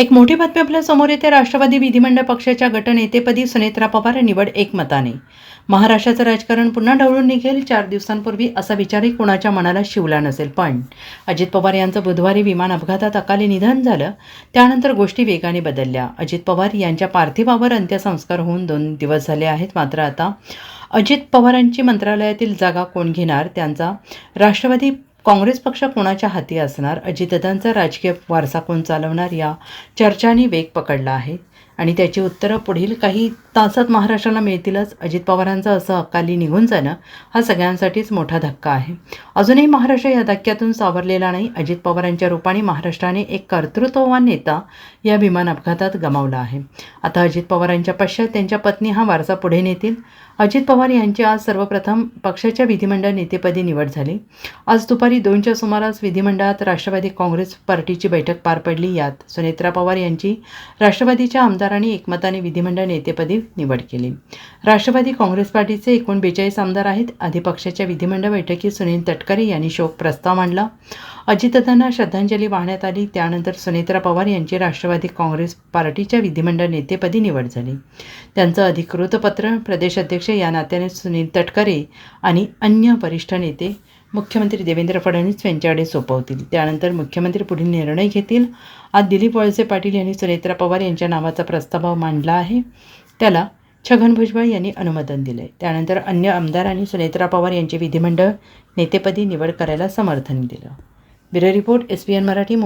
एक मोठी बातमी आपल्या समोर येते. राष्ट्रवादी विधिमंडळ पक्षाच्या गटनेतेपदी सुनेत्रा पवार निवड एकमताने. महाराष्ट्राचं राजकारण पुन्हा ढवळून निघेल 4 दिवसांपूर्वी असा विचारही कुणाच्या मनाला शिवला नसेल. पण अजित पवार यांचं बुधवारी विमान अपघातात अकाली निधन झालं. त्यानंतर गोष्टी वेगाने बदलल्या. अजित पवार यांच्या पार्थिवावर अंत्यसंस्कार होऊन 2 दिवस झाले आहेत. मात्र आता अजित पवारांची मंत्रालयातील जागा कोण घेणार, त्यांचा राष्ट्रवादी काँग्रेस पक्ष कोणाच्या हाती असणार, अजितदादांचा राजकीय वारसा कोण चालवणार, या चर्चांनी वेग पकडला आहे आणि त्याची उत्तरं पुढील काही तासात महाराष्ट्राला मिळतीलच. अजित पवारांचं असं अकाली निघून जाणं हा सगळ्यांसाठीच मोठा धक्का आहे. अजूनही महाराष्ट्र या धक्क्यातून सावरलेला नाही. अजित पवारांच्या रूपाने महाराष्ट्राने एक कर्तृत्ववान नेता या विमान अपघातात गमावला आहे. आता अजित पवारांच्या पश्चात त्यांच्या पत्नी हा वारसा पुढे नेतील. अजित पवार यांची आज सर्वप्रथम पक्षाच्या विधिमंडळ नेतेपदी निवड झाली. आज दुपारी 2च्या सुमारास विधिमंडळात राष्ट्रवादी काँग्रेस पार्टीची बैठक पार पडली. यात सुनेत्रा पवार यांची राष्ट्रवादीच्या आमदारांनी एकमताने विधिमंडळ नेतेपदी निवड केली. राष्ट्रवादी काँग्रेस पार्टीचे एकूण 42 आमदार आहेत. आधी पक्षाच्या विधिमंडळ बैठकीत सुनील तटकरे यांनी शोक प्रस्ताव मांडला. अजितदादांना श्रद्धांजली वाहण्यात आली. त्यानंतर सुनेत्रा पवार यांची राष्ट्रवादी काँग्रेस पार्टीच्या विधिमंडळ नेतेपदी निवड झाली. त्यांचं अधिकृत पत्र प्रदेश अध्यक्ष या नात्याने सुनील तटकरे आणि अन्य वरिष्ठ नेते मुख्यमंत्री देवेंद्र फडणवीस यांच्याकडे सोपवतील. त्यानंतर मुख्यमंत्री पुढील निर्णय घेतील. आज दिलीप वळसे पाटील यांनी सुनेत्रा पवार यांच्या नावाचा प्रस्ताव मांडला आहे. त्याला छगन भुजबळ यांनी अनुमोदन दिले. त्यानंतर अन्य आमदारांनी सुनेत्रा पवार यांची विधिमंडळ नेतेपदी निवड करायला समर्थन दिलं. Bureau report, SBN Marathi.